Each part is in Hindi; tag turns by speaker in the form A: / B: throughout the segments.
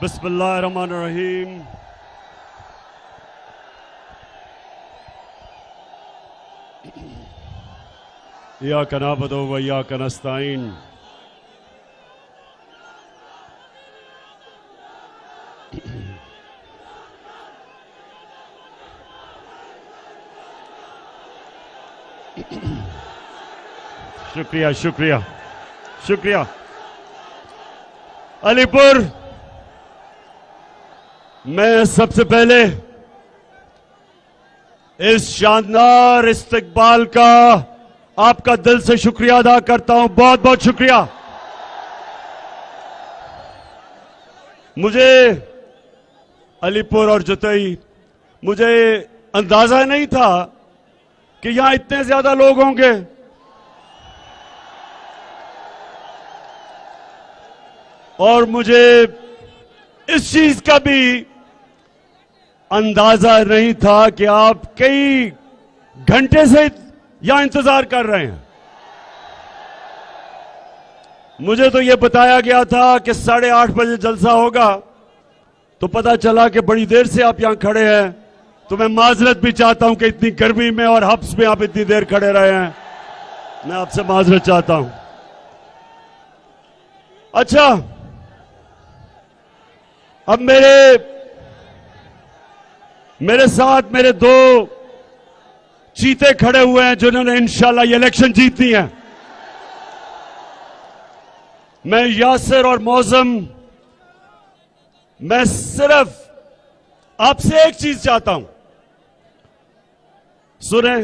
A: बिस्मिल्लाहिर्रहमानिर्रहीम। इय्याका नअबुदु व इय्याका नस्तईन। शुक्रिया शुक्रिया शुक्रिया। अलीपुर, मैं सबसे पहले इस शानदार इस्तकबाल का आपका दिल से शुक्रिया अदा करता हूं। बहुत बहुत शुक्रिया। मुझे अलीपुर और जतई, मुझे अंदाजा नहीं था कि यहां इतने ज्यादा लोग होंगे। और मुझे इस चीज का भी अंदाजा नहीं था कि आप कई घंटे से यहां इंतजार कर रहे हैं। मुझे तो यह बताया गया था कि 8:30 बजे जलसा होगा, तो पता चला कि बड़ी देर से आप यहां खड़े हैं। तो मैं माजरत भी चाहता हूं कि इतनी गर्मी में और हब्स में आप इतनी देर खड़े रहे हैं। मैं आपसे माजरत चाहता हूं। अच्छा, अब मेरे साथ मेरे दो चीते खड़े हुए हैं जिन्होंने इंशाल्लाह ये इलेक्शन जीतनी है। मैं यासिर और मौसम, मैं सिर्फ आपसे एक चीज चाहता हूं, सुने।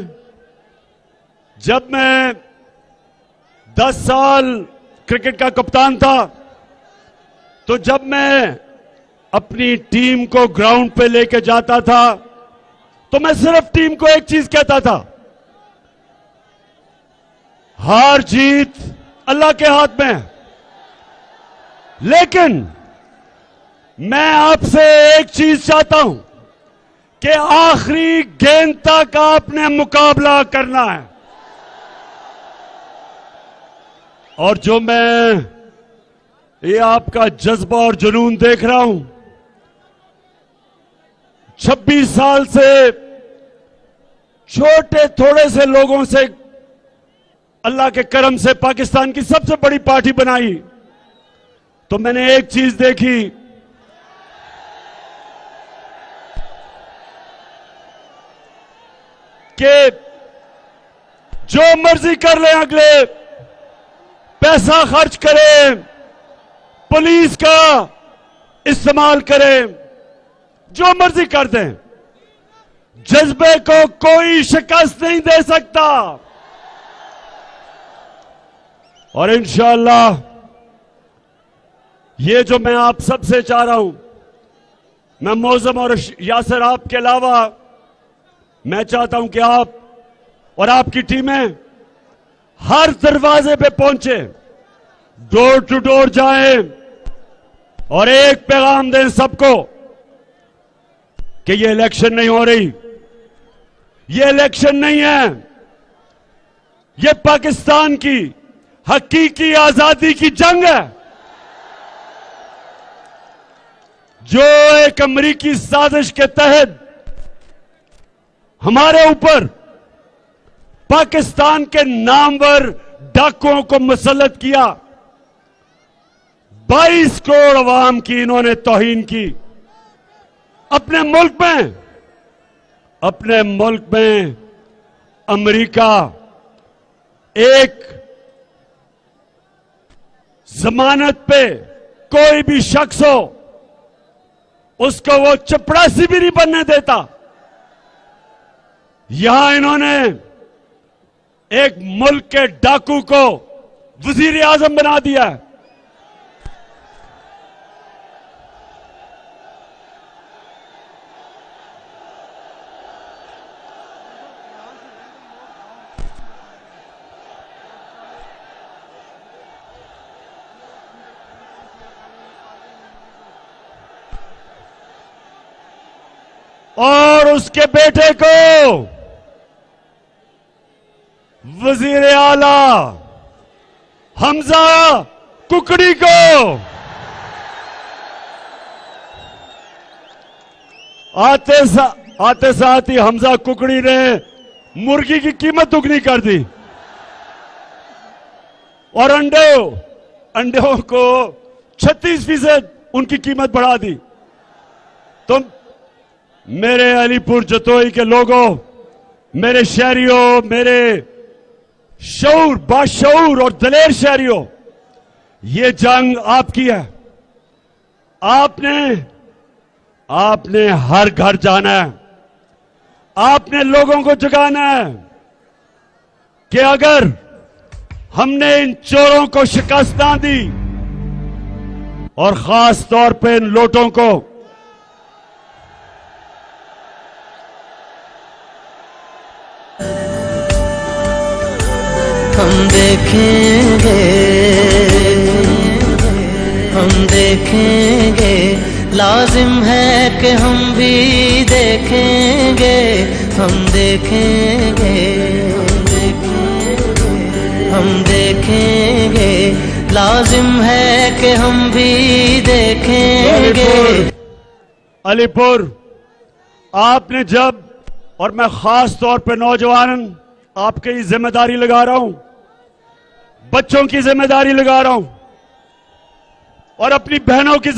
A: जब मैं 10 साल क्रिकेट का कप्तान था, तो जब मैं अपनी टीम को ग्राउंड पे लेके जाता था, तो मैं सिर्फ टीम को एक चीज कहता था, हार जीत अल्लाह के हाथ में है। लेकिन मैं आपसे एक चीज चाहता हूं कि आखिरी गेंद तक आपने मुकाबला करना है। और जो मैं ये आपका जज्बा और जुनून देख रहा हूं, 26 साल से छोटे थोड़े से लोगों से अल्लाह के करम से पाकिस्तान की सबसे बड़ी पार्टी बनाई, तो मैंने एक चीज देखी कि जो मर्जी कर ले, अगले पैसा खर्च करें, पुलिस का इस्तेमाल करें, जो मर्जी कर दें, जज्बे को कोई शिकस्त नहीं दे सकता। और इंशाअल्लाह ये जो मैं आप सबसे चाह रहा हूं, मैं मौसम और यासिर आपके अलावा मैं चाहता हूं कि आप और आपकी टीमें हर दरवाजे पे पहुंचे, डोर टू डोर जाएं और एक पैगाम दें सबको कि ये इलेक्शन नहीं हो रही, ये इलेक्शन नहीं है, ये पाकिस्तान की हकीकी आजादी की जंग है। जो एक अमेरिकी साजिश के तहत हमारे ऊपर पाकिस्तान के नामवर डाकुओं को मुसल्लत किया, 22 करोड़ अवाम की इन्होंने तौहीन की। अपने मुल्क में अमेरिका एक जमानत पे कोई भी शख्स हो, उसको वो चपरासी भी नहीं बनने देता। यहां इन्होंने एक मुल्क के डाकू को वजीर आजम बना दिया है। और उसके बेटे को वजीर आला हमजा कुकड़ी को आते साथ ही हमजा कुकड़ी ने मुर्गी की कीमत दुगनी कर दी और अंडों को 36% उनकी कीमत बढ़ा दी। तो मेरे अलीपुर जतोई के लोगों, मेरे शहरियों, मेरे बाशऊर और दलेर शहरियों, ये जंग आपकी है। आपने हर घर जाना है, आपने लोगों को जगाना है कि अगर हमने इन चोरों को शिकस्त ना दी और खास तौर पे इन लोटों को,
B: हम देखेंगे, लाजिम है कि हम भी देखेंगे, हम देखेंगे, लाजिम है कि हम भी देखेंगे।
A: अलीपुर आपने जब, और मैं खास तौर पे नौजवान आपके ही जिम्मेदारी लगा रहा हूं, बच्चों की जिम्मेदारी लगा रहा हूं और अपनी बहनों की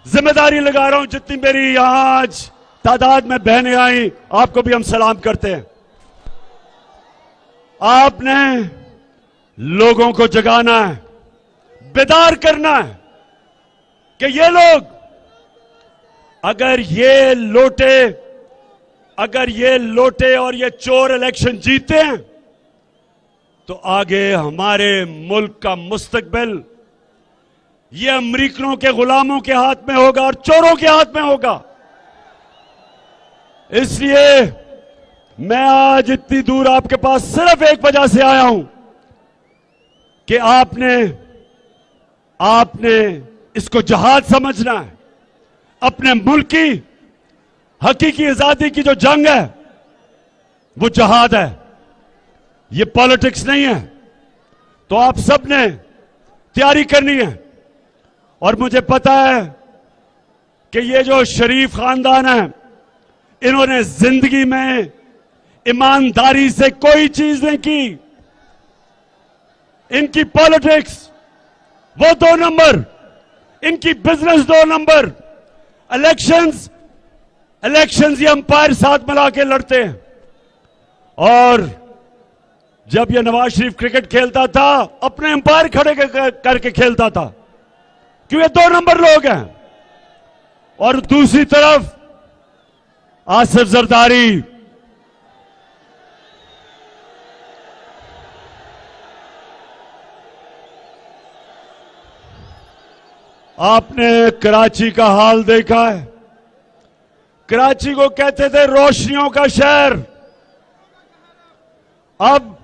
A: जिम्मेदारी लगा रहा हूं। जितनी मेरी यहां आज तादाद में बहनें आई, आपको भी हम सलाम करते हैं। आपने लोगों को जगाना है, बेदार करना है कि ये लोग, अगर ये लोटे और ये चोर इलेक्शन जीते हैं तो आगे हमारे मुल्क का मुस्तकबिल ये अमरीकनों के गुलामों के हाथ में होगा और चोरों के हाथ में होगा। इसलिए मैं आज इतनी दूर आपके पास सिर्फ एक वजह से आया हूं कि आपने इसको जहाद समझना है। अपने मुल्क की हकीकी आजादी की जो जंग है वो जहाद है, ये पॉलिटिक्स नहीं है। तो आप सब ने तैयारी करनी है और मुझे पता है कि ये जो शरीफ खानदान है, इन्होंने जिंदगी में ईमानदारी से कोई चीज नहीं की। इनकी पॉलिटिक्स वो 2 नंबर, इनकी बिजनेस 2 नंबर। इलेक्शंस ये अंपायर साथ मिला के लड़ते हैं। और जब ये नवाज शरीफ क्रिकेट खेलता था, अपने अंपायर खड़े करके खेलता था, क्यों? ये 2 नंबर लोग हैं। और दूसरी तरफ आसिफ जरदारी, आपने कराची का हाल देखा है। कराची को कहते थे रोशनियों का शहर। अब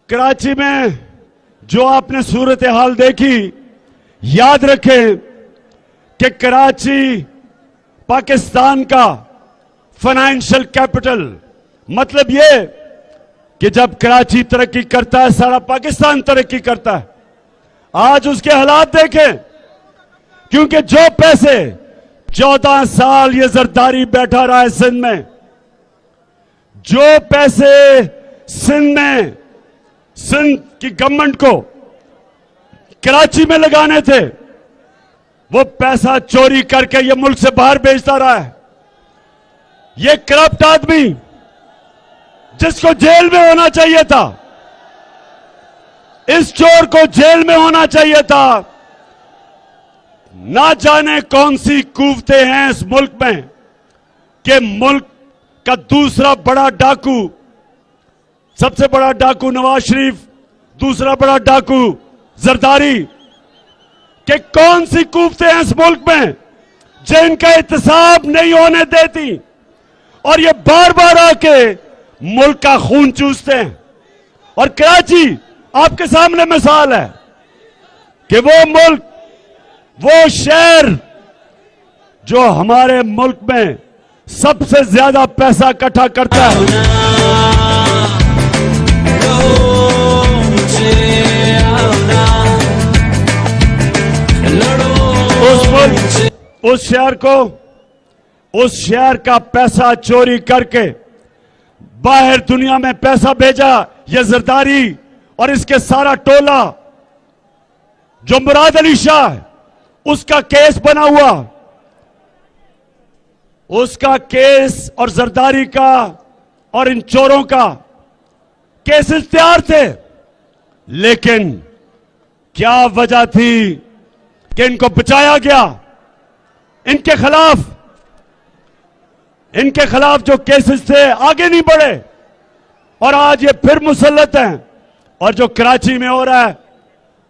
A: कराची में जो आपने सूरत हाल देखी, याद रखें कि कराची पाकिस्तान का फाइनेंशियल कैपिटल, मतलब ये कि जब कराची तरक्की करता है सारा पाकिस्तान तरक्की करता है। आज उसके हालात देखें, क्योंकि जो पैसे 14 साल ये जरदारी बैठा रहा है सिंध में, जो पैसे सिंध की गवर्नमेंट को कराची में लगाने थे, वो पैसा चोरी करके ये मुल्क से बाहर भेजता रहा है। ये करप्ट आदमी जिसको जेल में होना चाहिए था, इस चोर को जेल में होना चाहिए था। ना जाने कौन सी कुव्वतें हैं इस मुल्क में कि मुल्क का दूसरा बड़ा डाकू, सबसे बड़ा डाकू नवाज शरीफ, दूसरा बड़ा डाकू जरदारी, कि कौन सी कुव्वतें हैं इस मुल्क में जिनका एहतसाब नहीं होने देती और ये बार बार आके मुल्क का खून चूसते हैं। और कराची आपके सामने मिसाल है कि वो मुल्क, वो शहर जो हमारे मुल्क में सबसे ज्यादा पैसा इकट्ठा करता है, उस शहर को उस शहर का पैसा चोरी करके बाहर दुनिया में पैसा भेजा, यह जरदारी और इसके सारा टोला, जो मुराद अली शाह है, उसका केस बना हुआ, उसका केस और जरदारी का और इन चोरों का केसेस तैयार थे। लेकिन क्या वजह थी कि इनको बचाया गया? इनके खिलाफ जो केसेस थे आगे नहीं बढ़े और आज ये फिर मुसल्लत हैं। और जो कराची में हो रहा है,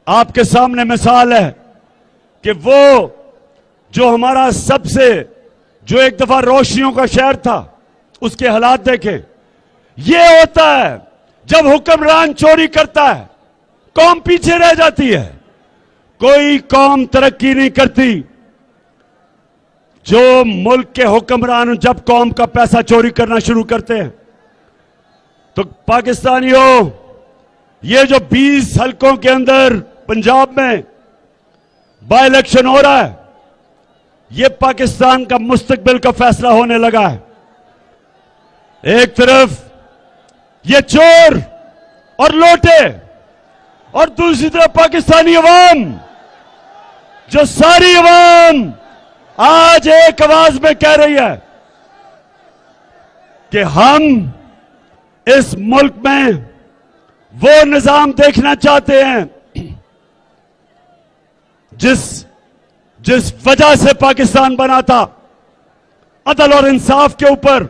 A: आपके सामने मिसाल है कि वो जो हमारा जो एक दफा रोशनियों का शहर था, उसके हालात देखें। ये होता है जब हुक्मरान चोरी करता है, कौम पीछे रह जाती है, कोई कौम तरक्की नहीं करती। जो मुल्क के हुक्मरान जब कौम का पैसा चोरी करना शुरू करते हैं, तो पाकिस्तानियों, ये जो 20 हलकों के अंदर पंजाब में बाय इलेक्शन हो रहा है, ये पाकिस्तान का मुस्तकबिल का फैसला होने लगा है। एक तरफ ये चोर और लोटे और दूसरी तरफ पाकिस्तानी अवाम, जो सारी अवाम आज एक आवाज में कह रही है कि हम इस मुल्क में वो निजाम देखना चाहते हैं जिस वजह से पाकिस्तान बना था, अदल और इंसाफ के ऊपर,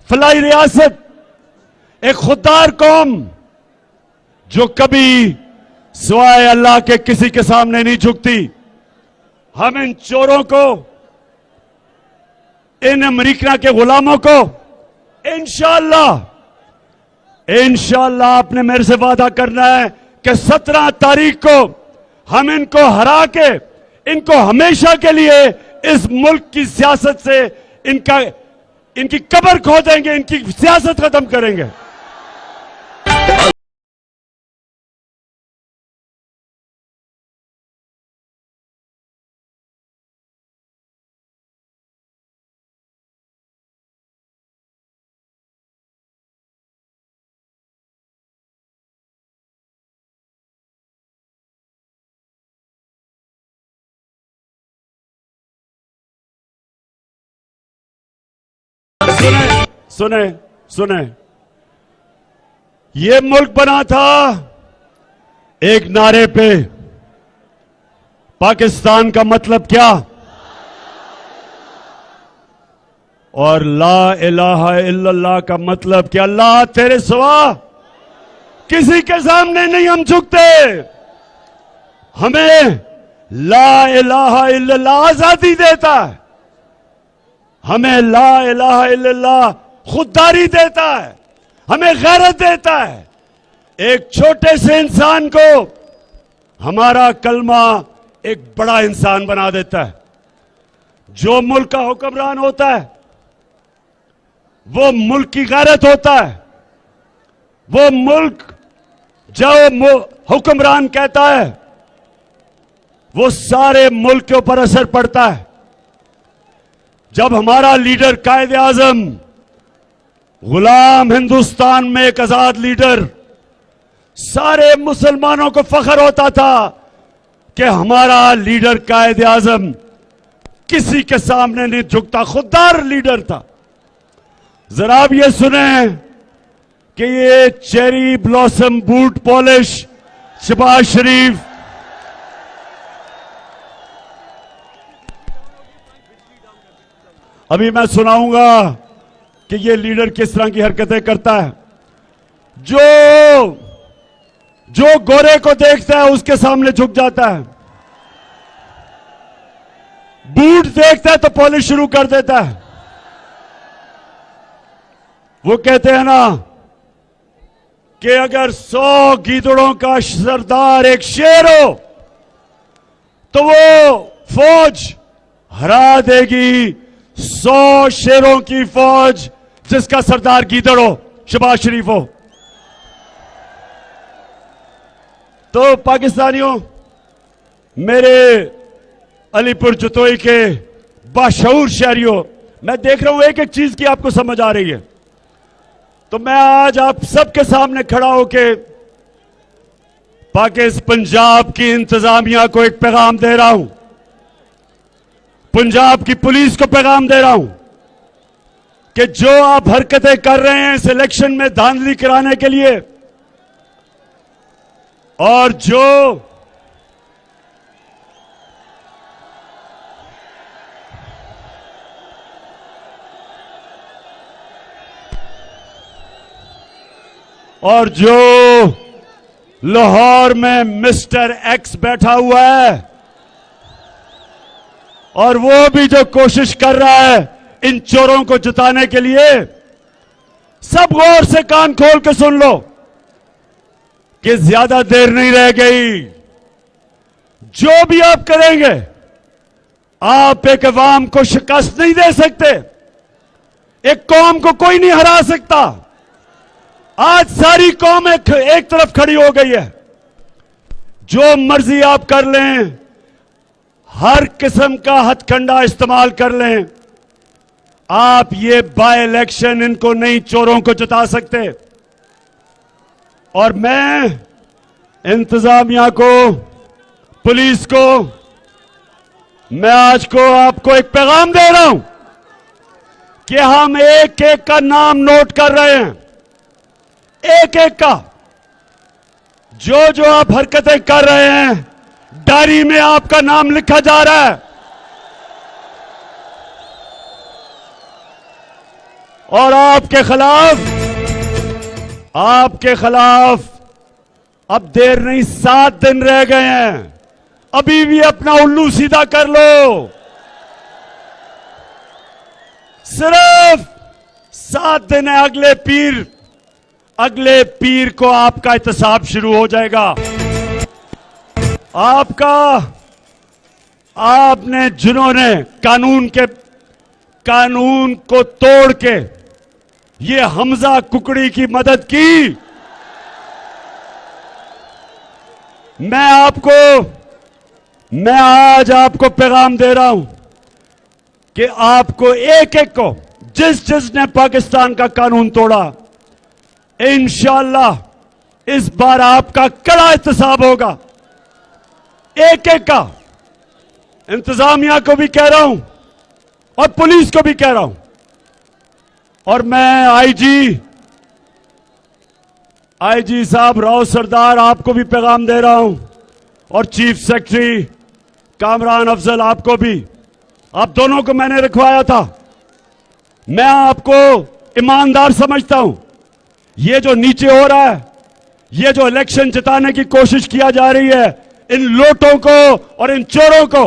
A: फलाई रियासत, एक खुददार कौम जो कभी सिवाय अल्लाह के किसी के सामने नहीं झुकती। हम इन चोरों को, इन अमेरिका के गुलामों को इंशाअल्लाह आपने मेरे से वादा करना है कि 17 तारीख को हम इनको हरा के, इनको हमेशा के लिए इस मुल्क की सियासत से इनकी कब्र खोदेंगे, इनकी सियासत खत्म करेंगे। सुने, ये मुल्क बना था एक नारे पे। पाकिस्तान का मतलब क्या? और ला इलाहा इल्लल्लाह का मतलब क्या? अल्लाह तेरे सिवा किसी के सामने नहीं हम झुकते। हमें ला इलाहा इल्लल्लाह आजादी देता है, हमें ला इलाहा इल्लल्लाह खुददारी देता है, हमें गैरत देता है। एक छोटे से इंसान को हमारा कलमा एक बड़ा इंसान बना देता है। जो मुल्क का हुक्मरान होता है, वो मुल्क की गैरत होता है। वो मुल्क जो हुक्मरान कहता है, वो सारे मुल्क के ऊपर असर पड़ता है। जब हमारा लीडर कायदे आजम, गुलाम हिंदुस्तान में एक आजाद लीडर, सारे मुसलमानों को फख्र होता था कि हमारा लीडर कायदे आजम किसी के सामने नहीं झुकता, खुददार लीडर था। जरा आप ये सुने कि ये cherry blossom boot polish Shehbaz Sharif, अभी मैं सुनाऊंगा कि ये लीडर किस तरह की हरकतें करता है। जो गोरे को देखता है उसके सामने झुक जाता है, बूट देखता है तो पॉलिश शुरू कर देता है। वो कहते हैं ना कि अगर 100 गीदड़ों का सरदार एक शेर हो तो वो फौज हरा देगी 100 शेरों की फौज जिसका सरदार गीदड़ हो, शहबाज शरीफ हो। तो पाकिस्तानियों, मेरे अलीपुर जतोई के बाशऊर शहरियों, मैं देख रहा हूं एक एक चीज की आपको समझ आ रही है। तो मैं आज आप सबके सामने खड़ा होके पाकिस्तान पंजाब की इंतजामिया को एक पैगाम दे रहा हूं, पंजाब की पुलिस को पैगाम दे रहा हूं कि जो आप हरकतें कर रहे हैं इस इलेक्शन में धांधली कराने के लिए, और जो लाहौर में मिस्टर एक्स बैठा हुआ है और वो भी जो कोशिश कर रहा है इन चोरों को जिताने के लिए, सब गौर से कान खोल के सुन लो कि ज्यादा देर नहीं रह गई। जो भी आप करेंगे, आप एक अवाम को शिकस्त नहीं दे सकते, एक कौम को कोई नहीं हरा सकता। आज सारी कौम एक तरफ खड़ी हो गई है। जो मर्जी आप कर लें, हर किस्म का हथकंडा इस्तेमाल कर लें, आप ये बाय इलेक्शन इनको नहीं, चोरों को जिता सकते। और मैं इंतजामिया को, पुलिस को, मैं आज को आपको एक पैगाम दे रहा हूं कि हम एक एक का नाम नोट कर रहे हैं, एक एक का। जो आप हरकतें कर रहे हैं, डायरी में आपका नाम लिखा जा रहा है। और आपके खिलाफ अब देर नहीं, 7 दिन रह गए हैं। अभी भी अपना उल्लू सीधा कर लो। सिर्फ 7 दिन है। अगले पीर को आपका एहतसाब शुरू हो जाएगा। आपने जिन्होंने कानून को तोड़ के ये हमजा कुकड़ी की मदद की, मैं आज आपको पैगाम दे रहा हूं कि आपको एक एक को, जिसने पाकिस्तान का कानून तोड़ा, इंशाअल्लाह इस बार आपका कड़ा एहतसाब होगा। एक एक का। इंतजामिया को भी कह रहा हूं और पुलिस को भी कह रहा हूं। और मैं आईजी साहब राव सरदार, आपको भी पैगाम दे रहा हूं, और चीफ सेक्रेटरी कामरान अफजल, आपको भी। आप दोनों को मैंने रखवाया था। मैं आपको ईमानदार समझता हूं। ये जो नीचे हो रहा है, ये जो इलेक्शन जिताने की कोशिश किया जा रही है, इन लोटों को और इन चोरों को,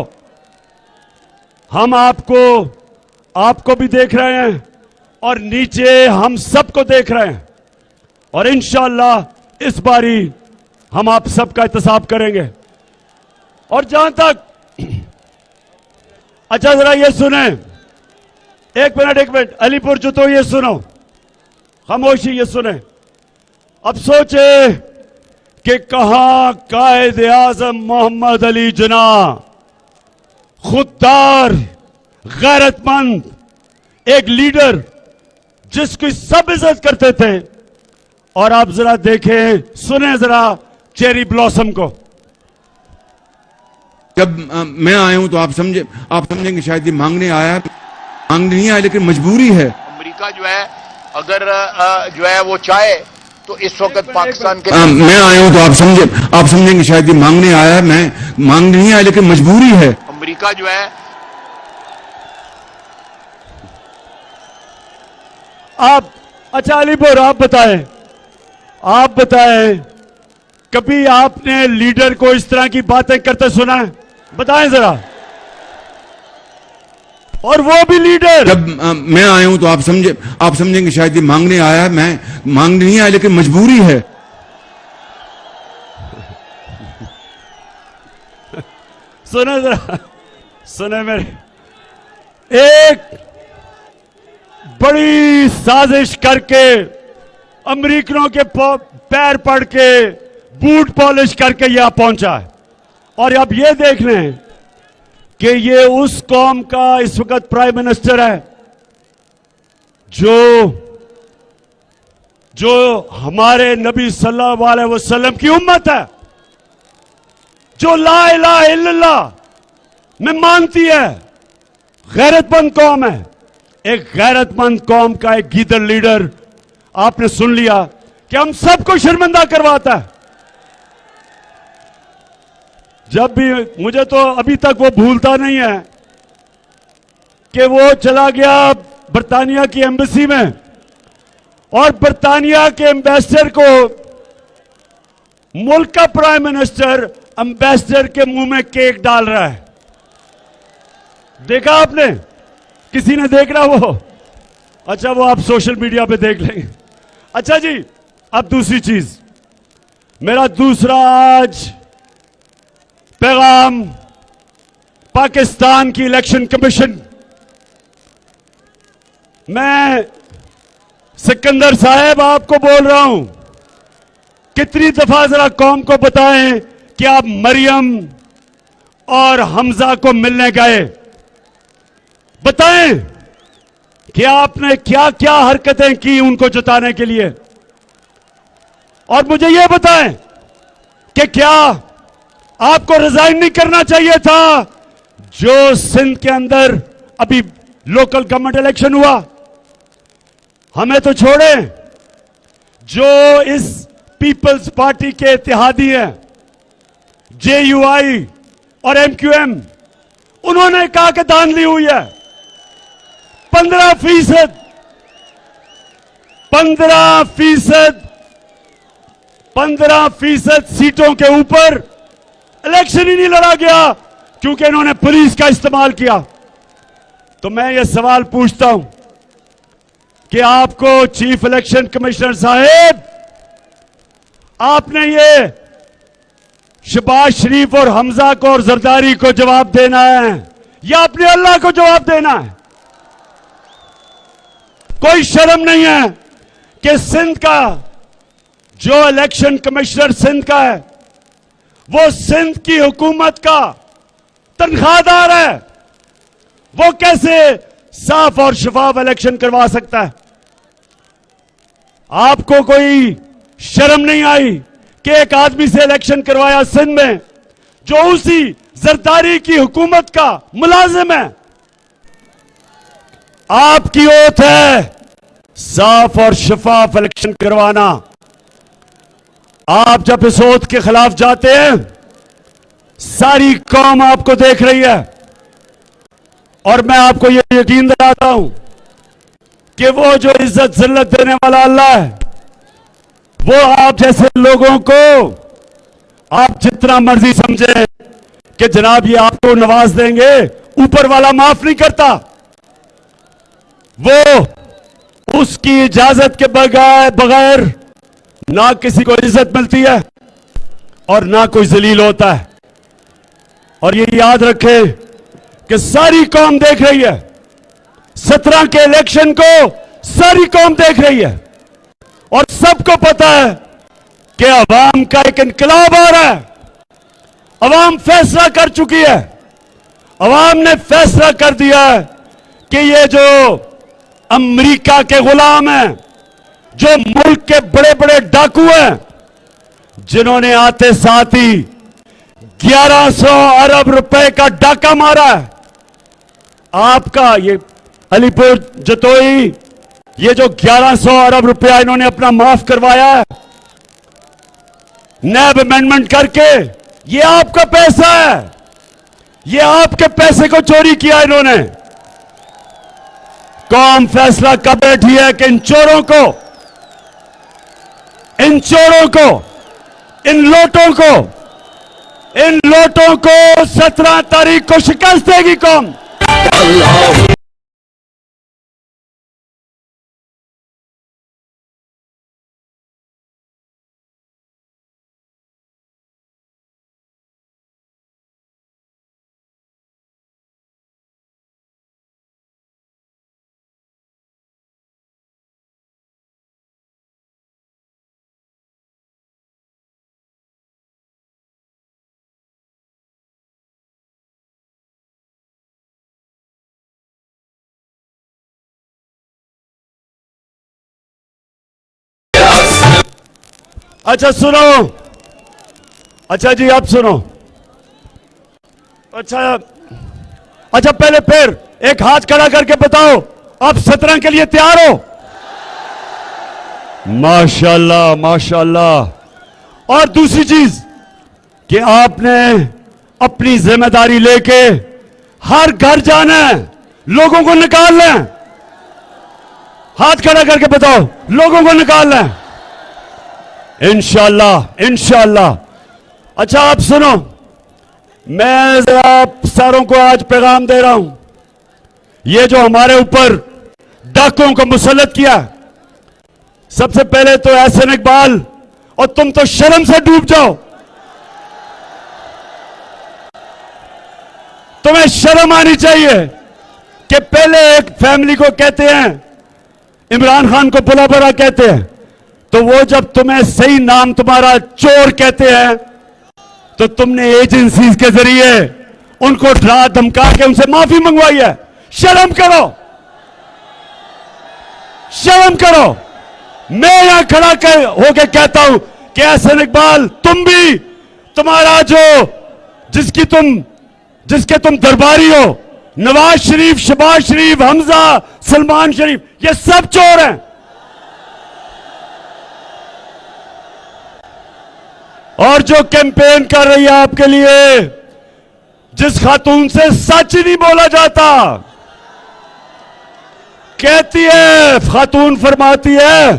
A: हम आपको भी देख रहे हैं और नीचे हम सबको देख रहे हैं। और इंशाअल्लाह इस बारी हम आप सबका एहतसाब करेंगे। और जहां तक, अच्छा जरा ये सुने, एक मिनट, अलीपुर जो, तो ये सुनो, खामोशी, ये सुने। अब सोचे कि कहां कायद आजम मोहम्मद अली जिन्ना, खुददार, गैरतमंद, एक लीडर जिसकी सब इज्जत करते थे, और आप जरा देखें, सुने जरा चेरी ब्लॉसम को।
C: जब मैं आया हूं तो आप समझेंगे शायद ये मांगने आया, मांगने नहीं आया, लेकिन मजबूरी है।
D: अमेरिका जो है, अगर जो है वो चाहे तो इस वक्त पाकिस्तान के,
C: मैं आया हूं तो आप समझेंगे शायद ये मांगने आया, मैं मांगने नहीं आया, लेकिन मजबूरी है।
D: अमेरिका जो है,
A: आप, अच्छा अलीपुर, आप बताएं कभी आपने लीडर को इस तरह की बातें करते सुना है? बताएं जरा। और वो भी लीडर।
C: जब मैं आया हूं तो आप समझेंगे शायद ये मांगने आया, मैं मांगने नहीं आया, लेकिन मजबूरी है।
A: सुने जरा, सुने मेरे, एक बड़ी साजिश करके, अमेरिकनों के पैर पड़ के, बूट पॉलिश करके यहां पहुंचा है। और अब ये देख लें कि ये उस कौम का इस वक्त प्राइम मिनिस्टर है जो जो हमारे नबी सल्लल्लाहु अलैहि वसल्लम की उम्मत है, जो ला इलाहा इल्लल्लाह में मानती है, गैरतमंद कौम है। एक गैरतमंद कौम का एक गीदड़ लीडर आपने सुन लिया कि हम सबको शर्मिंदा करवाता है। जब भी, मुझे तो अभी तक वो भूलता नहीं है कि वो चला गया बर्तानिया की एम्बेसी में और बर्तानिया के एम्बेसडर को मुल्क का प्राइम मिनिस्टर एम्बेसडर के मुंह में केक डाल रहा है। देखा आपने? किसी ने देख रहा वो? अच्छा, वो आप सोशल मीडिया पे देख लेंगे। अच्छा जी, अब दूसरी चीज, मेरा दूसरा आज पैगाम पाकिस्तान की इलेक्शन कमीशन, मैं सिकंदर साहब आपको बोल रहा हूं, कितनी दफा जरा कौम को बताएं कि आप मरियम और हमजा को मिलने गए। बताएं कि आपने क्या क्या हरकतें की उनको जताने के लिए। और मुझे यह बताएं कि क्या आपको रिजाइन नहीं करना चाहिए था जो सिंध के अंदर अभी लोकल गवर्नमेंट इलेक्शन हुआ। हमें तो छोड़ें, जो इस पीपल्स पार्टी के इत्तेहादी हैं, जेयूआई और एमक्यूएम, उन्होंने कहा कि धांधली हुई है। 15% 15% सीटों के ऊपर इलेक्शन ही नहीं लड़ा गया क्योंकि इन्होंने पुलिस का इस्तेमाल किया। तो मैं ये सवाल पूछता हूं कि आपको चीफ इलेक्शन कमिश्नर साहब, आपने ये शहबाज शरीफ और हमजा को और जरदारी को जवाब देना है या अपने अल्लाह को जवाब देना है? कोई शर्म नहीं है कि सिंध का जो इलेक्शन कमिश्नर सिंध का है, वो सिंध की हुकूमत का तनख्वाहदार है। वो कैसे साफ और शफाफ इलेक्शन करवा सकता है? आपको कोई शर्म नहीं आई कि एक आदमी से इलेक्शन करवाया सिंध में जो उसी जरदारी की हुकूमत का मुलाजिम है? आपकी ओथ है साफ और शफाफ इलेक्शन करवाना। आप जब इस ओथ के खिलाफ जाते हैं, सारी कौम आपको देख रही है और मैं आपको यह यकीन दिलाता हूं कि वो जो इज्जत जिल्लत देने वाला अल्लाह है, वो आप जैसे लोगों को आप जितना मर्जी समझे कि जनाब ये आपको नवाज देंगे, ऊपर वाला माफ नहीं करता। वो उसकी इजाजत के बगैर ना किसी को इज्जत मिलती है और ना कोई जलील होता है। और ये याद रखे कि सारी कौम देख रही है, 17 के इलेक्शन को सारी कौम देख रही है और सबको पता है कि अवाम का एक इनकलाब आ रहा है। अवाम फैसला कर चुकी है, अवाम ने फैसला कर दिया है कि ये जो अमेरिका के गुलाम हैं, जो मुल्क के बड़े बड़े डाकू हैं, जिन्होंने आते साथ ही 1100 अरब रुपए का डाका मारा है, आपका ये अलीपुर जतोई, ये जो 1100 अरब रुपया इन्होंने अपना माफ करवाया है नैब अमेंडमेंट करके, ये आपका पैसा है। ये आपके पैसे को चोरी किया इन्होंने। कौम फैसला कर बैठी है कि इन चोरों को, इन लोटों को 17 तारीख को शिकस्त देगी कौम। अच्छा सुनो, अच्छा जी आप सुनो, अच्छा पहले फिर एक हाथ खड़ा करके बताओ, आप 17 के लिए तैयार हो? माशाल्लाह माशाल्लाह। और दूसरी चीज कि आपने अपनी जिम्मेदारी लेके हर घर जाना है, लोगों को निकालना है। हाथ खड़ा करके बताओ, लोगों को निकालना है इंशाल्लाह इंशाल्लाह। अच्छा आप सुनो, मैं जरा आप सारों को आज पैगाम दे रहा हूं, ये जो हमारे ऊपर डाकुओं को मुसल्लत किया, सबसे पहले तो एहसन इकबाल, और तुम तो शर्म से डूब जाओ, तुम्हें शर्म आनी चाहिए कि पहले एक फैमिली को कहते हैं, इमरान खान को बुला बड़ा कहते हैं, तो वो जब तुम्हें सही नाम तुम्हारा चोर कहते हैं तो तुमने एजेंसीज के जरिए उनको डरा धमका के उनसे माफी मंगवाई है। शर्म करो, शर्म करो। मैं यहां खड़ा होके कहता हूं कि एहसन इकबाल, तुम भी, तुम्हारा जो जिसके तुम दरबारी हो, नवाज शरीफ, शहबाज शरीफ, हमजा, सलमान शरीफ, ये सब चोर हैं। और जो कैंपेन कर रही है आपके लिए, जिस खातून से सच नहीं बोला जाता, कहती है, खातून फरमाती है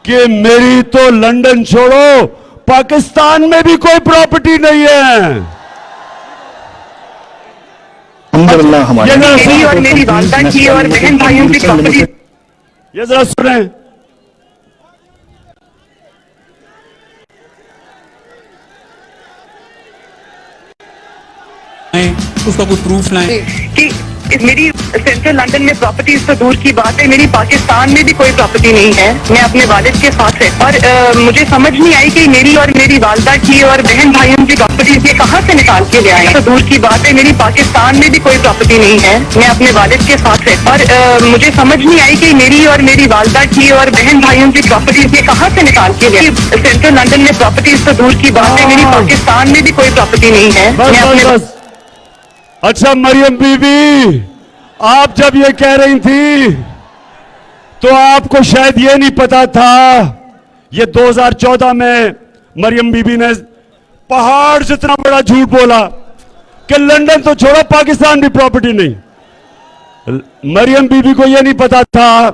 A: कि मेरी तो लंदन छोड़ो, पाकिस्तान में भी कोई प्रॉपर्टी नहीं है।
E: हमारी और मेरी वालदा की और बहन भाइयों की प्रॉपर्टी,
A: ये जरा सुने।
F: उसका कोई प्रूफ लाएं
E: कि मेरी सेंट्रल लंदन में प्रॉपर्टीज तो दूर की बात है, मेरी पाकिस्तान में भी कोई प्रॉपर्टी नहीं है। मैं अपने वालिद के साथ है, और मुझे समझ नहीं आई कि मेरी और मेरी वालदा की और बहन भाइयों की प्रॉपर्टीज ये कहाँ से निकाल के ले आए। तो दूर की बात है, मेरी पाकिस्तान में भी कोई प्रॉपर्टी नहीं है। मैं अपने वालिद के साथ है, और मुझे समझ नहीं आई कि मेरी और मेरी वालदा की और बहन भाइयों की प्रॉपर्टीज ये कहाँ से निकाल के ले आए। सेंट्रल लंदन में प्रॉपर्टीज तो दूर की बात है, मेरी पाकिस्तान में भी कोई प्रॉपर्टी नहीं है। मैं अपने
A: अच्छा मरियम बीबी, आप जब ये कह रही थी तो आपको शायद ये नहीं पता था, ये 2014 में मरियम बीबी ने पहाड़ जितना बड़ा झूठ बोला कि लंदन तो छोड़ो, पाकिस्तान भी प्रॉपर्टी नहीं। मरियम बीबी को ये नहीं पता था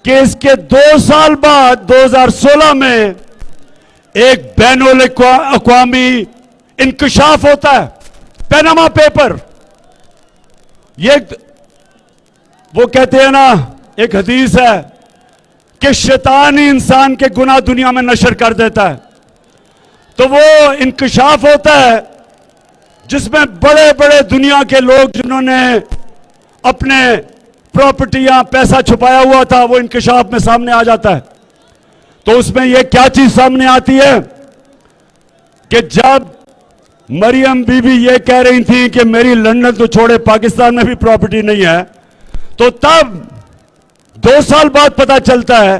A: कि इसके 2 साल बाद 2016 में एक बैनुल अक़वामी इंकशाफ होता है, पैनामा पेपर। ये वो कहते हैं ना, एक हदीस है कि शैतान ही इंसान के गुनाह दुनिया में नशर कर देता है। तो वो इंकशाफ होता है जिसमें बड़े बड़े दुनिया के लोग जिन्होंने अपने प्रॉपर्टियां, पैसा छुपाया हुआ था, वो इंकशाफ में सामने आ जाता है। तो उसमें ये क्या चीज सामने आती है कि जब मरियम बीबी ये कह रही थी कि मेरी लंदन तो छोड़े, पाकिस्तान में भी प्रॉपर्टी नहीं है, तो तब 2 साल बाद पता चलता है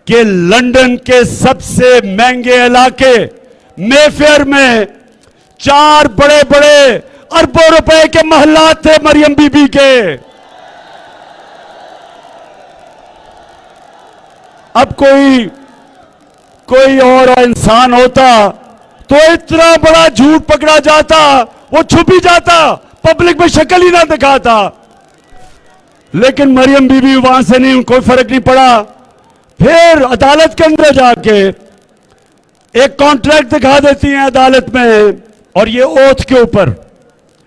A: कि लंदन के सबसे महंगे इलाके मेफेयर में 4 बड़े बड़े अरबों रुपए के महलात थे मरियम बीबी के। अब कोई और इंसान होता तो इतना बड़ा झूठ पकड़ा जाता, वो छुप ही जाता, पब्लिक में शक्ल ही ना दिखाता। लेकिन मरियम बीबी वहां से नहीं, कोई फर्क नहीं पड़ा। फिर अदालत के अंदर जाके एक कॉन्ट्रैक्ट दिखा देती हैं अदालत में, और ये ओथ के ऊपर,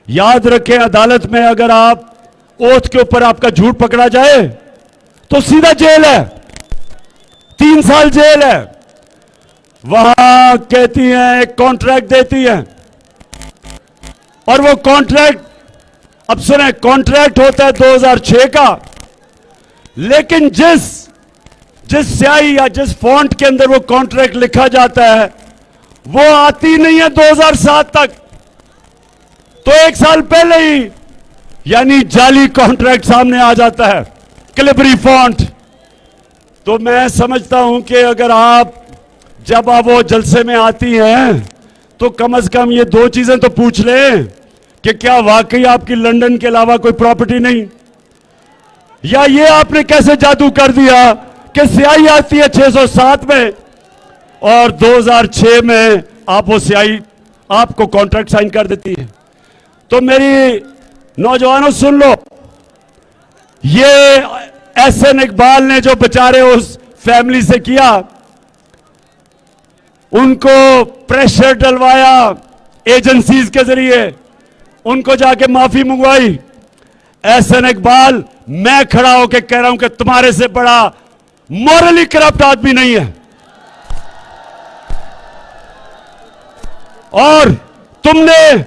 A: याद रखें अदालत में अगर आप ओथ के ऊपर आपका झूठ पकड़ा जाए तो सीधा जेल है, 3 साल जेल है। वहां कहती हैं, एक कॉन्ट्रैक्ट देती है, और वो कॉन्ट्रैक्ट, अब सुने, कॉन्ट्रैक्ट होता है 2006 का, लेकिन जिस स्याही या जिस फॉन्ट के अंदर वो कॉन्ट्रैक्ट लिखा जाता है वो आती नहीं है 2007 तक। तो 1 साल पहले ही यानी जाली कॉन्ट्रैक्ट सामने आ जाता है, कैलिबरी फॉन्ट। तो मैं समझता हूं कि अगर आप जब आप वो जलसे में आती हैं तो कम से कम ये दो चीजें तो पूछ लें कि क्या वाकई आपकी लंदन के अलावा कोई प्रॉपर्टी नहीं, या ये आपने कैसे जादू कर दिया कि स्याही आती है 607 में और 2006 में आप वो स्याही आपको कॉन्ट्रैक्ट साइन कर देती है। तो मेरी नौजवानों सुन लो, ये एहसन इकबाल ने जो बेचारे उस फैमिली से किया, उनको प्रेशर डलवाया एजेंसीज के जरिए, उनको जाके माफी मंगवाई। एहसन इकबाल, मैं खड़ा होकर कह रहा हूं कि तुम्हारे से बड़ा मॉरली करप्ट आदमी नहीं है। और तुमने,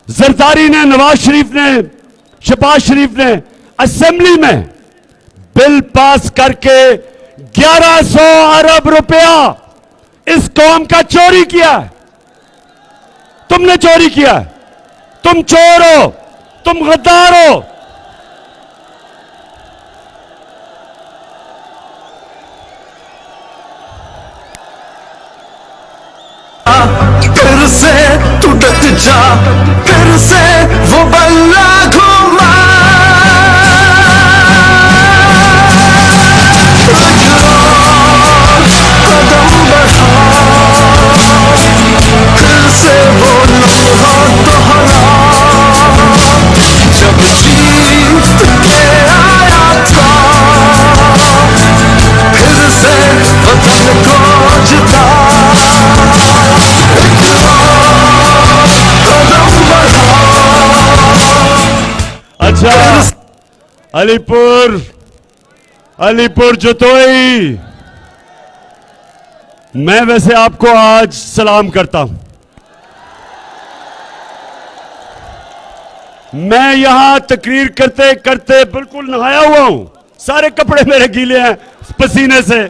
A: जरदारी ने, नवाज शरीफ ने, शहबाज शरीफ ने असेंबली में बिल पास करके 1100 अरब रुपया इस कौम का चोरी किया है। तुमने चोरी किया है, तुम चोर हो, तुम गद्दार हो।
G: फिर से तू डट जा, फिर से वो बल्ला घुमा, कदम बढ़ा, फिर से वो लम्हा दोहरा, जब जीत के आया था, फिर से वतन को जिता।
A: अच्छा, अलीपुर जतोई, मैं वैसे आपको आज सलाम करता हूं। मैं यहां तकरीर करते करते बिल्कुल नहाया हुआ हूं, सारे कपड़े मेरे गीले हैं पसीने से,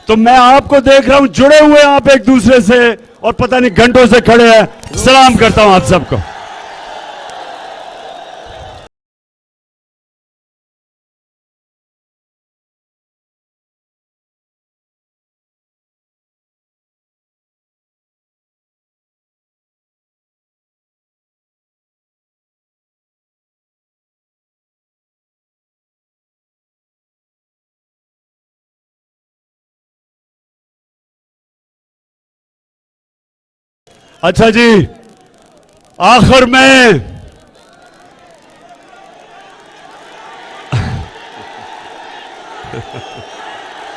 A: तो मैं आपको देख रहा हूं जुड़े हुए आप एक दूसरे से, और पता नहीं घंटों से खड़े हैं। सलाम करता हूं आप सबको। अच्छा जी, आखिर में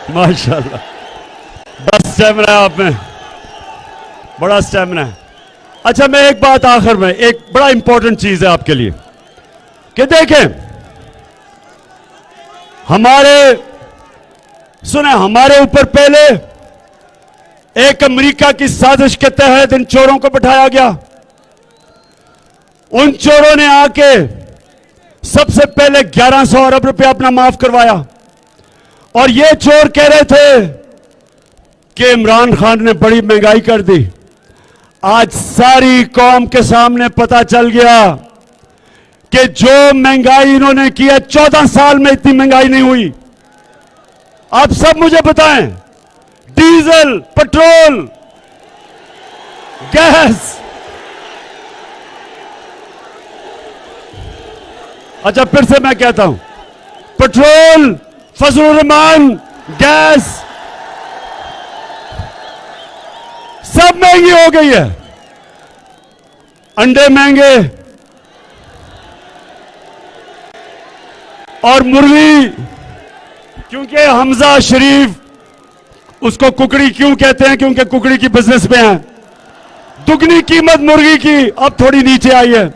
A: माशाल्लाह, बस स्टैमिना है आप में, बड़ा स्टैमिना है। अच्छा, मैं एक बात आखिर में, एक बड़ा इंपॉर्टेंट चीज है आपके लिए कि देखें, हमारे ऊपर पहले एक अमेरिका की साजिश के तहत इन चोरों को बिठाया गया। उन चोरों ने आके सबसे पहले 1100 अरब रुपया अपना माफ करवाया, और ये चोर कह रहे थे कि इमरान खान ने बड़ी महंगाई कर दी। आज सारी कौम के सामने पता चल गया कि जो महंगाई इन्होंने की है, 14 साल में इतनी महंगाई नहीं हुई। आप सब मुझे बताएं, डीजल, पेट्रोल, गैस, अच्छा फिर से मैं कहता हूं, पेट्रोल, फजलुर रहमान, गैस सब महंगी हो गई है। अंडे महंगे, और मुर्गी, क्योंकि हमजा शरीफ, उसको कुकड़ी क्यों कहते हैं? क्योंकि कुकड़ी की बिजनेस में है। दुगनी कीमत मुर्गी की अब थोड़ी नीचे आई है।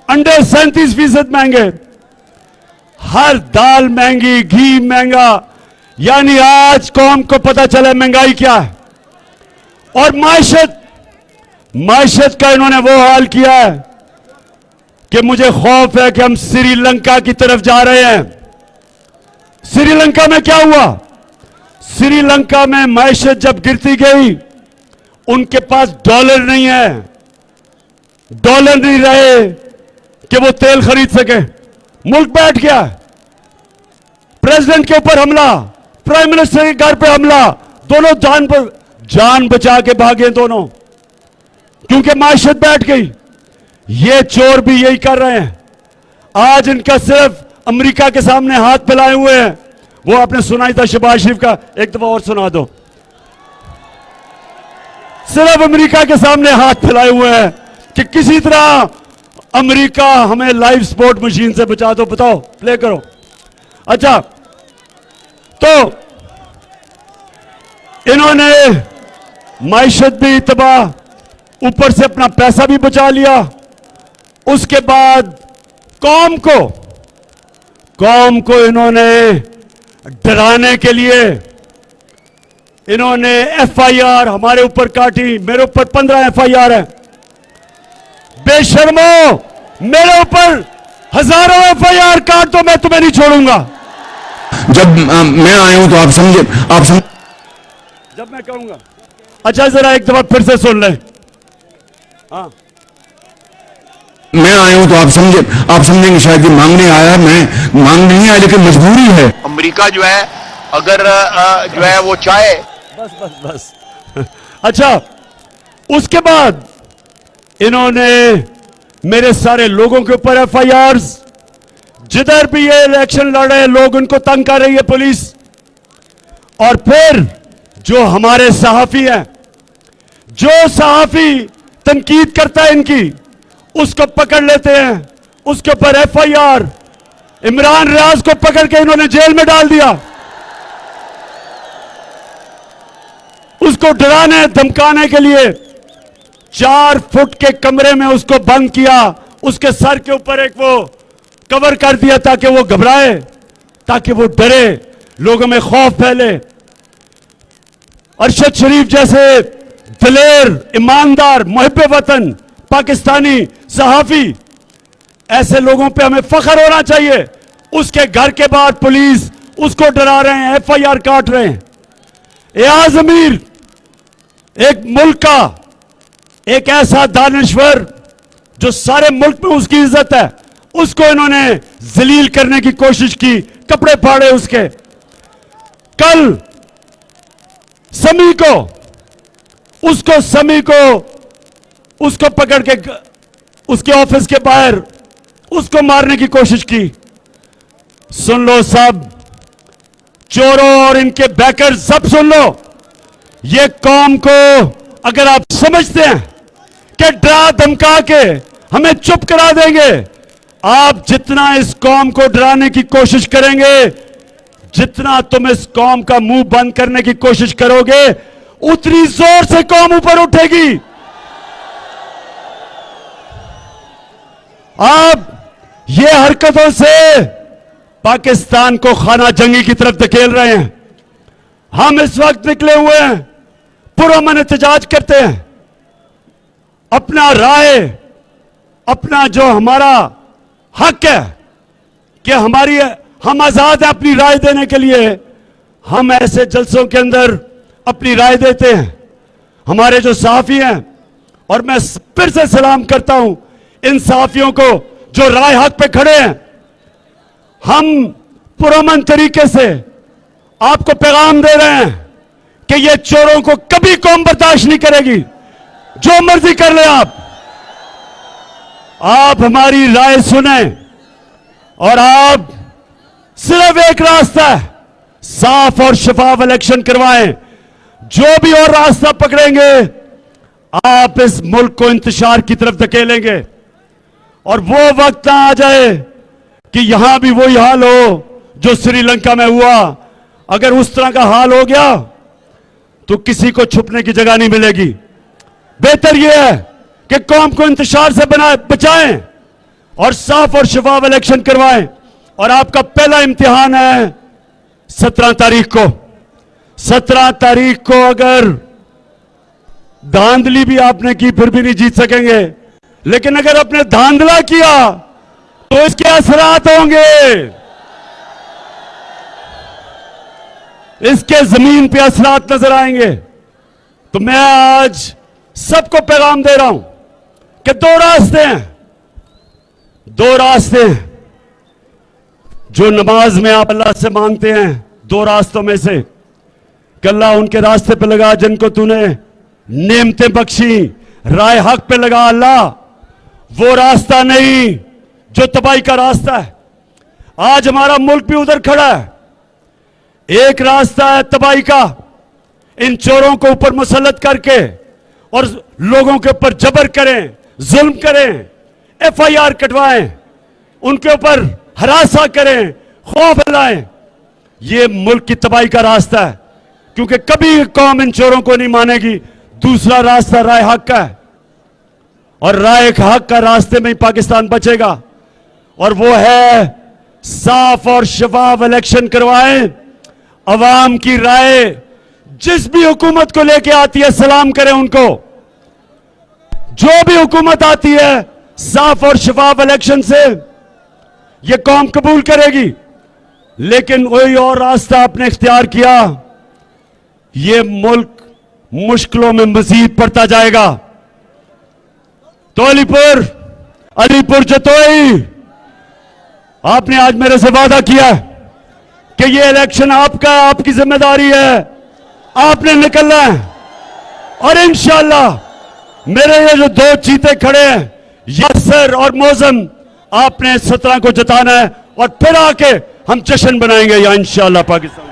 A: अंडे 37% महंगे, हर दाल महंगी, घी महंगा, यानी आज कौम को पता चला महंगाई क्या है। और मायशत का इन्होंने वो हाल किया है कि मुझे खौफ है कि हम श्रीलंका की तरफ जा रहे हैं। श्रीलंका में क्या हुआ? श्रीलंका में मायशत जब गिरती गई, उनके पास डॉलर नहीं है, डॉलर नहीं रहे कि वो तेल खरीद सके। मुल्क बैठ गया। प्रेसिडेंट के ऊपर हमला, प्राइम मिनिस्टर के घर पे हमला, दोनों जान बचा के भागे दोनों, क्योंकि माशियत बैठ गई। ये चोर भी यही कर रहे हैं। आज इनका सिर्फ अमेरिका के सामने हाथ फैलाए हुए हैं। वो आपने सुना ही था शहबाज शरीफ का, एक दफा और सुना दो। सिर्फ अमेरिका के सामने हाथ फैलाए हुए हैं कि किसी तरह अमेरिका हमें लाइव स्पोर्ट मशीन से बचा दो। बताओ, प्ले करो। अच्छा, तो इन्होंने माइशत भी तबाह, ऊपर से अपना पैसा भी बचा लिया। उसके बाद कौम को इन्होंने डराने के लिए इन्होंने एफआईआर हमारे ऊपर काटी। मेरे ऊपर 15 एफआईआर है। बेशर्मो, मेरे ऊपर हजारों एफआईआर काट दो, मैं तुम्हें नहीं छोड़ूंगा।
C: जब मैं आया हूं तो आप समझे,
A: जब मैं कहूंगा। अच्छा, जरा एक दफा फिर से सुन लें। हाँ,
C: मैं आया हूं तो आप समझेंगे शायद ये मांगने आया। मैं मांग नहीं आया, लेकिन मजबूरी है।
D: अमेरिका जो है अगर जो है वो चाहे।
A: बस अच्छा, उसके बाद इन्होंने मेरे सारे लोगों के ऊपर एफआईआर, जिधर भी ये इलेक्शन लड़ रहे हैं लोग उनको तंग कर रही है पुलिस। और फिर जो हमारे सहाफी हैं, जो सहाफी तनकीद करता है इनकी, उसको पकड़ लेते हैं, उसके ऊपर एफआईआर। इमरान रियाज को पकड़ के इन्होंने जेल में डाल दिया। उसको डराने धमकाने के लिए 4 फुट के कमरे में उसको बंद किया। उसके सर के ऊपर एक वो कवर कर दिया ताकि वो घबराए, ताकि वो डरे, लोगों में खौफ फैले। अरशद शरीफ जैसे दिलेर, ईमानदार, मुहिब वतन पाकिस्तानी सहाफी, ऐसे लोगों पे हमें फख्र होना चाहिए। उसके घर के बाहर पुलिस उसको डरा रहे हैं, एफआईआर काट रहे हैं। एयाज अमीर, एक मुल्क का एक ऐसा दानिश्वर जो सारे मुल्क में उसकी इज्जत है, उसको इन्होंने जलील करने की कोशिश की, कपड़े फाड़े उसके। कल समी को उसको पकड़ के उसके ऑफिस के बाहर उसको मारने की कोशिश की। सुन लो सब, चोरों और इनके बैकर, सब सुन लो। ये कौम को अगर आप समझते हैं कि डरा धमका के हमें चुप करा देंगे, आप जितना इस कौम को डराने की कोशिश करेंगे, जितना तुम इस कौम का मुंह बंद करने की कोशिश करोगे, उतनी जोर से कौम ऊपर उठेगी। आप ये हरकतों से पाकिस्तान को खाना जंगी की तरफ धकेल रहे हैं। हम इस वक्त निकले हुए हैं, पुरअमन एहतजाज करते हैं। अपना राय, अपना जो हमारा हक है कि हम आजाद हैं अपनी राय देने के लिए, हम ऐसे जलसों के अंदर अपनी राय देते हैं। हमारे जो सहाफी हैं, और मैं फिर से सलाम करता हूं इन सहाफियों को जो राय हक पे खड़े हैं। हम पुरअमन तरीके से आपको पैगाम दे रहे हैं कि ये चोरों को कभी कौम बर्दाश्त नहीं करेगी। जो मर्जी कर ले आप हमारी राय सुने, और आप सिर्फ एक रास्ता है, साफ और शफाफ इलेक्शन करवाएं। जो भी और रास्ता पकड़ेंगे, आप इस मुल्क को इंतशार की तरफ धकेलेंगे। और वो वक्त ना आ जाए कि यहां भी वही हाल हो जो श्रीलंका में हुआ। अगर उस तरह का हाल हो गया तो किसी को छुपने की जगह नहीं मिलेगी। बेहतर यह है कि कौम को इंतशार से बचाएं और साफ और शफाफ इलेक्शन करवाएं। और आपका पहला इम्तिहान है 17 तारीख को। 17 तारीख को अगर धांधली भी आपने की फिर भी नहीं जीत सकेंगे, लेकिन अगर आपने धांधला किया तो इसके असरात होंगे, इसके जमीन पे असरात नजर आएंगे। तो मैं आज सबको पैगाम दे रहा हूं कि दो रास्ते हैं जो नमाज में आप अल्लाह से मांगते हैं। दो रास्तों में से गला उनके रास्ते पे लगा जिनको तूने नेमतें बख्शी, राय हक पे लगा अल्लाह, वो रास्ता नहीं जो तबाही का रास्ता है। आज हमारा मुल्क भी उधर खड़ा है। एक रास्ता है तबाही का, इन चोरों को ऊपर मुसल्लत करके और लोगों के ऊपर जबर करें, जुल्म करें, FIR कटवाएं, उनके ऊपर हरासा करें, खौफ फैलाएं। ये मुल्क की तबाही का रास्ता है, क्योंकि कभी कौम इन चोरों को नहीं मानेगी। दूसरा रास्ता राय हक का है, और राय हक का रास्ते में ही पाकिस्तान बचेगा, और वो है साफ और शफाफ इलेक्शन करवाएं। अवाम की राय जिस भी हुकूमत को लेके आती है सलाम करें उनको। जो भी हुकूमत आती है साफ और शफाफ इलेक्शन से ये कौम कबूल करेगी। लेकिन कोई और रास्ता आपने इख्तियार किया, ये मुल्क मुश्किलों में मजीद पड़ता जाएगा। तो अलीपुर जतोई, आपने आज मेरे से वादा किया कि ये इलेक्शन आपका है, आपकी जिम्मेदारी है, आपने निकलना है। और इंशाअल्लाह मेरे ये जो दो चीते खड़े हैं, यासर और मौजम, आपने 17 को जताना है, और फिर आके हम जश्न बनाएंगे यहाँ इंशाअल्लाह पाकिस्तान।